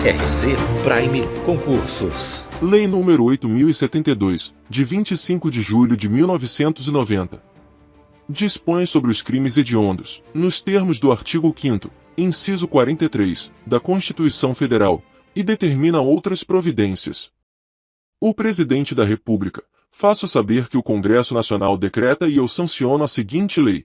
RC Prime Concursos. Lei nº 8.072, de 25 de julho de 1990. Dispõe sobre os crimes hediondos, nos termos do artigo 5º, inciso 43, da Constituição Federal, e determina outras providências. O Presidente da República, faço saber que o Congresso Nacional decreta e eu sanciono a seguinte lei.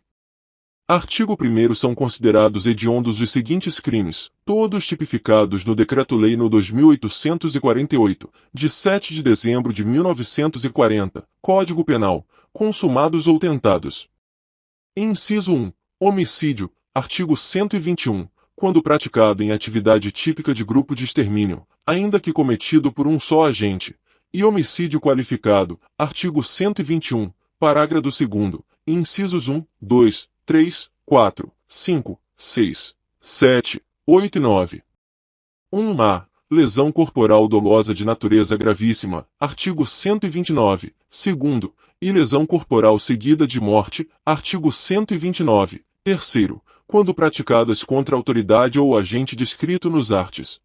Artigo 1º são considerados hediondos os seguintes crimes, todos tipificados no Decreto-Lei no 2848, de 7 de dezembro de 1940, Código Penal, consumados ou tentados. Inciso 1. Homicídio, artigo 121, quando praticado em atividade típica de grupo de extermínio, ainda que cometido por um só agente, e homicídio qualificado, artigo 121, parágrafo 2º, incisos 1, 2, 3, 4, 5, 6, 7, 8 e 9. 1A. Lesão corporal dolosa de natureza gravíssima, artigo 129, segundo, e lesão corporal seguida de morte, artigo 129, terceiro, quando praticadas contra autoridade ou agente descrito nos arts.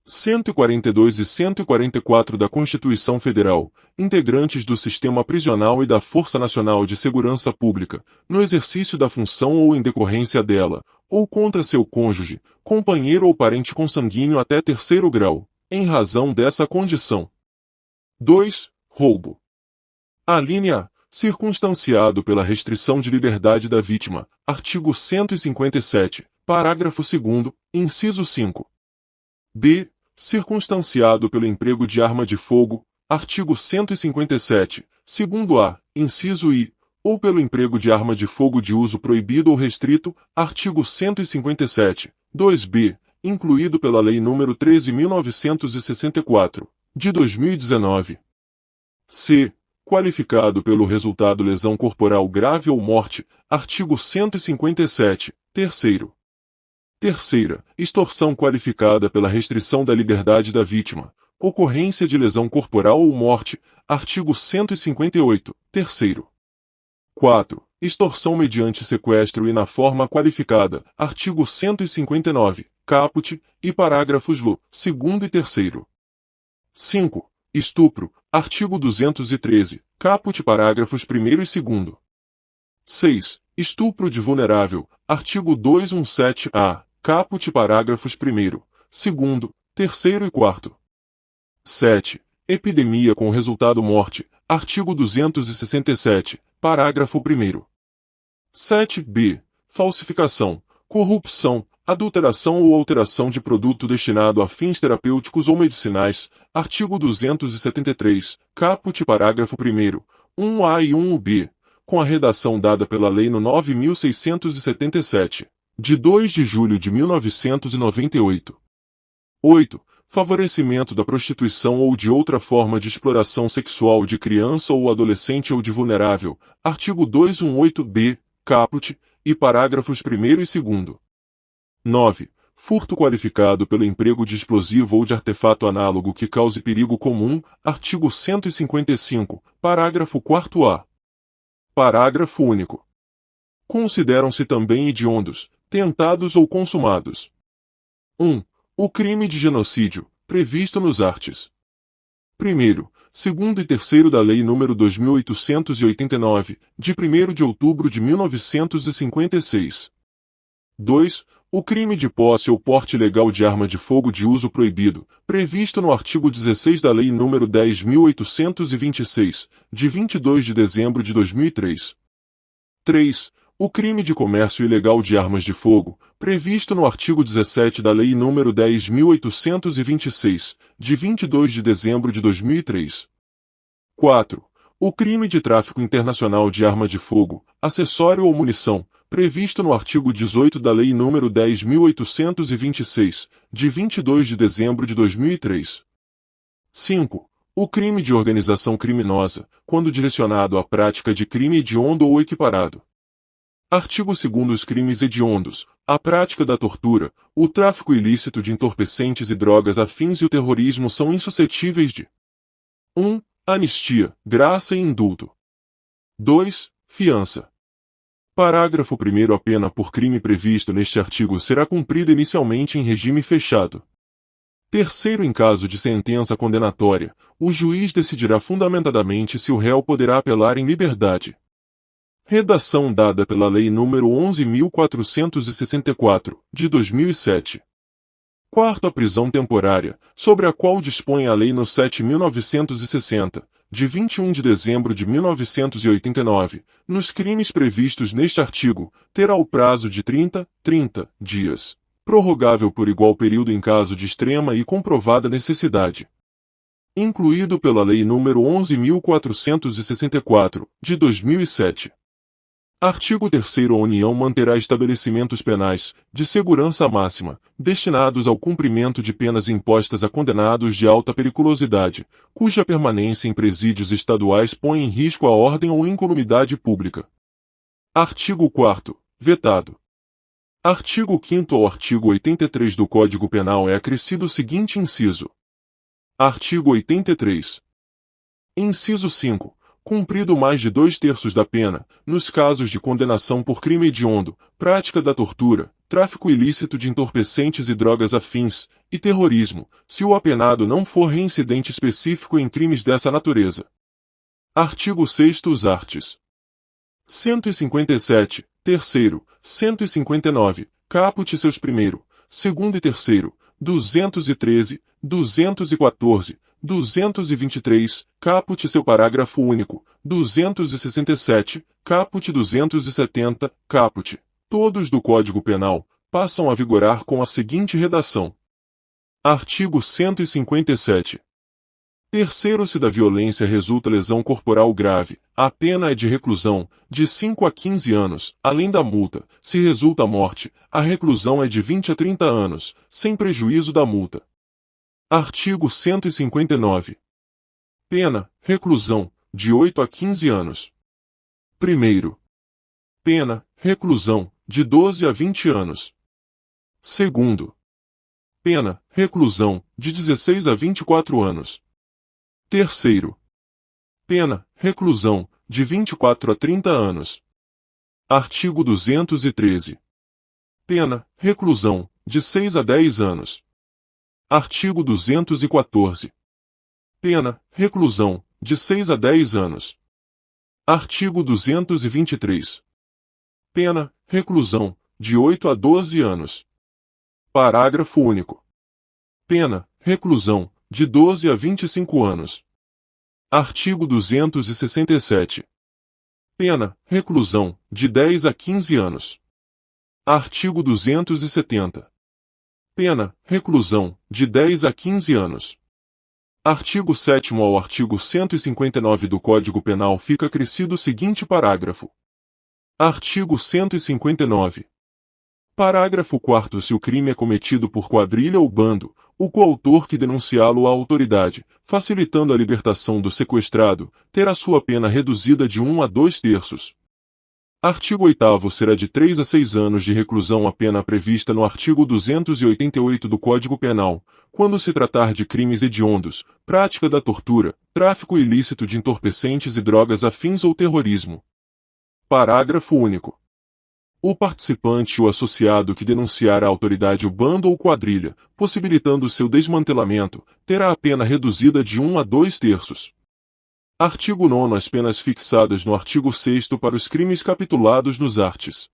142 e 144 da Constituição Federal, integrantes do Sistema Prisional e da Força Nacional de Segurança Pública, no exercício da função ou em decorrência dela, ou contra seu cônjuge, companheiro ou parente consanguíneo até terceiro grau, em razão dessa condição. 2. Roubo. A linha A. Circunstanciado pela restrição de liberdade da vítima, artigo 157, parágrafo 2º, inciso 5. B. Circunstanciado pelo emprego de arma de fogo, artigo 157, segundo A, inciso I, ou pelo emprego de arma de fogo de uso proibido ou restrito, artigo 157, 2b, incluído pela Lei nº 13.964, de 2019. C. Qualificado pelo resultado lesão corporal grave ou morte, artigo 157, terceiro. Terceira, extorsão qualificada pela restrição da liberdade da vítima, ocorrência de lesão corporal ou morte, artigo 158, terceiro. 4. Extorsão mediante sequestro e na forma qualificada, artigo 159, caput, e parágrafos lo, segundo e terceiro. 5. Estupro, artigo 213, caput, parágrafos 1º e 2º. 6. Estupro de vulnerável, artigo 217-A, caput, parágrafos 1º, 2º, 3º e 4º. 7. Epidemia com resultado morte, artigo 267, parágrafo 1º. 7b. Falsificação, corrupção, adulteração ou alteração de produto destinado a fins terapêuticos ou medicinais, artigo 273, caput, parágrafo 1º, 1a e 1b, com a redação dada pela Lei no 9.677, de 2 de julho de 1998. 8. Favorecimento da prostituição ou de outra forma de exploração sexual de criança ou adolescente ou de vulnerável, artigo 218b, caput, e parágrafos 1º e 2º. 9. Furto qualificado pelo emprego de explosivo ou de artefato análogo que cause perigo comum, artigo 155, parágrafo 4a. Parágrafo único. Consideram-se também hediondos, tentados ou consumados. 1. O crime de genocídio, previsto nos arts. 1º, 2º e 3º da Lei nº 2.889, de 1º de outubro de 1956. 2. O crime de posse ou porte ilegal de arma de fogo de uso proibido, previsto no artigo 16 da Lei nº 10.826, de 22 de dezembro de 2003. 3. O crime de comércio ilegal de armas de fogo, previsto no artigo 17 da Lei nº 10.826, de 22 de dezembro de 2003. 4. O crime de tráfico internacional de arma de fogo, acessório ou munição, previsto no artigo 18 da Lei nº 10.826, de 22 de dezembro de 2003. 5. O crime de organização criminosa, quando direcionado à prática de crime hediondo ou equiparado. Artigo 2º. Os crimes hediondos, a prática da tortura, o tráfico ilícito de entorpecentes e drogas afins e o terrorismo são insuscetíveis de 1. Anistia, graça e indulto. 2. Fiança. Parágrafo 1º. A pena por crime previsto neste artigo será cumprida inicialmente em regime fechado. Terceiro, em caso de sentença condenatória, o juiz decidirá fundamentadamente se o réu poderá apelar em liberdade. Redação dada pela Lei nº 11.464, de 2007. Quarto, a prisão temporária, sobre a qual dispõe a Lei no 7.960, de 21 de dezembro de 1989, nos crimes previstos neste artigo, terá o prazo de 30 dias, prorrogável por igual período em caso de extrema e comprovada necessidade. Incluído pela Lei nº 11.464, de 2007. Artigo 3º. A União manterá estabelecimentos penais, de segurança máxima, destinados ao cumprimento de penas impostas a condenados de alta periculosidade, cuja permanência em presídios estaduais põe em risco a ordem ou incolumidade pública. Artigo 4º. Vetado. Artigo 5º. Ao artigo 83 do Código Penal é acrescido o seguinte inciso. Artigo 83. Inciso 5. Cumprido mais de 2/3 da pena, nos casos de condenação por crime hediondo, prática da tortura, tráfico ilícito de entorpecentes e drogas afins, e terrorismo, se o apenado não for reincidente específico em crimes dessa natureza. Artigo 6º. Os arts. 157, terceiro, 159, caput seus primeiro, segundo e terceiro, 213, 214, 223, caput seu parágrafo único, 267, caput 270, caput, todos do Código Penal, passam a vigorar com a seguinte redação. Artigo 157. Terceiro, se da violência resulta lesão corporal grave, a pena é de reclusão, de 5 a 15 anos, além da multa. Se resulta morte, a reclusão é de 20 a 30 anos, sem prejuízo da multa. Artigo 159. Pena, reclusão, de 8 a 15 anos. Primeiro. Pena, reclusão, de 12 a 20 anos. Segundo. Pena, reclusão, de 16 a 24 anos. Terceiro. Pena, reclusão, de 24 a 30 anos. Artigo 213. Pena, reclusão, de 6 a 10 anos. Artigo 214. Pena, reclusão, de 6 a 10 anos. Artigo 223. Pena, reclusão, de 8 a 12 anos. Parágrafo único. Pena, reclusão, de 12 a 25 anos. Artigo 267. Pena, reclusão, de 10 a 15 anos. Artigo 270. Pena, reclusão, de 10 a 15 anos. Artigo 7º. Ao artigo 159 do Código Penal fica acrescido o seguinte parágrafo. Artigo 159. Parágrafo 4º. Se o crime é cometido por quadrilha ou bando, o coautor que denunciá-lo à autoridade, facilitando a libertação do sequestrado, terá sua pena reduzida de 1 a 2/3. Artigo 8º. Será de 3 a 6 anos de reclusão a pena prevista no artigo 288 do Código Penal, quando se tratar de crimes hediondos, prática da tortura, tráfico ilícito de entorpecentes e drogas afins ou terrorismo. Parágrafo único. O participante ou associado que denunciar à autoridade o bando ou quadrilha, possibilitando seu desmantelamento, terá a pena reduzida de 1 a 2/3. Artigo 9º. As penas fixadas no artigo 6º para os crimes capitulados nos arts.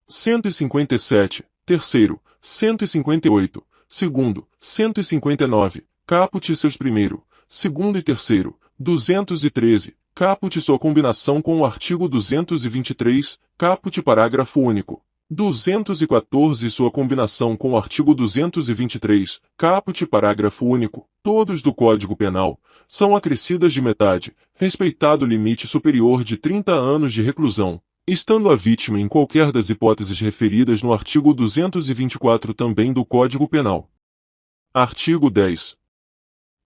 157, terceiro, 158, segundo, 159, caput seus primeiro, segundo e terceiro, 213, caput sua combinação com o artigo 223, caput parágrafo único, 214 sua combinação com o artigo 223, caput parágrafo único, todos do Código Penal, são acrescidas de metade, respeitado o limite superior de 30 anos de reclusão, estando a vítima em qualquer das hipóteses referidas no artigo 224 também do Código Penal. Artigo 10.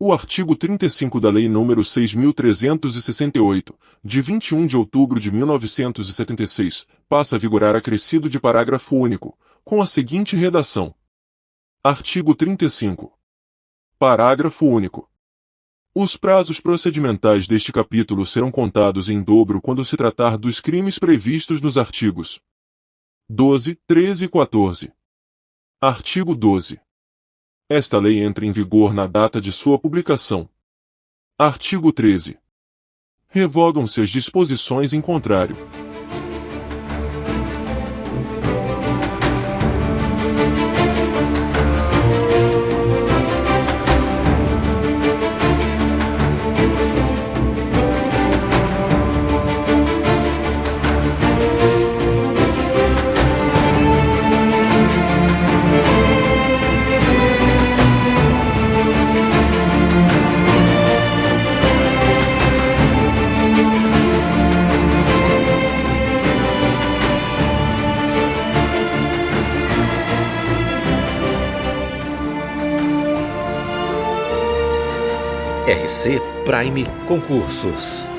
O artigo 35 da Lei nº 6.368, de 21 de outubro de 1976, passa a vigorar acrescido de parágrafo único, com a seguinte redação. Artigo 35. Parágrafo único. Os prazos procedimentais deste capítulo serão contados em dobro quando se tratar dos crimes previstos nos artigos 12, 13 e 14. Artigo 12. Esta lei entra em vigor na data de sua publicação. Artigo 13. Revogam-se as disposições em contrário. RC Prime Concursos.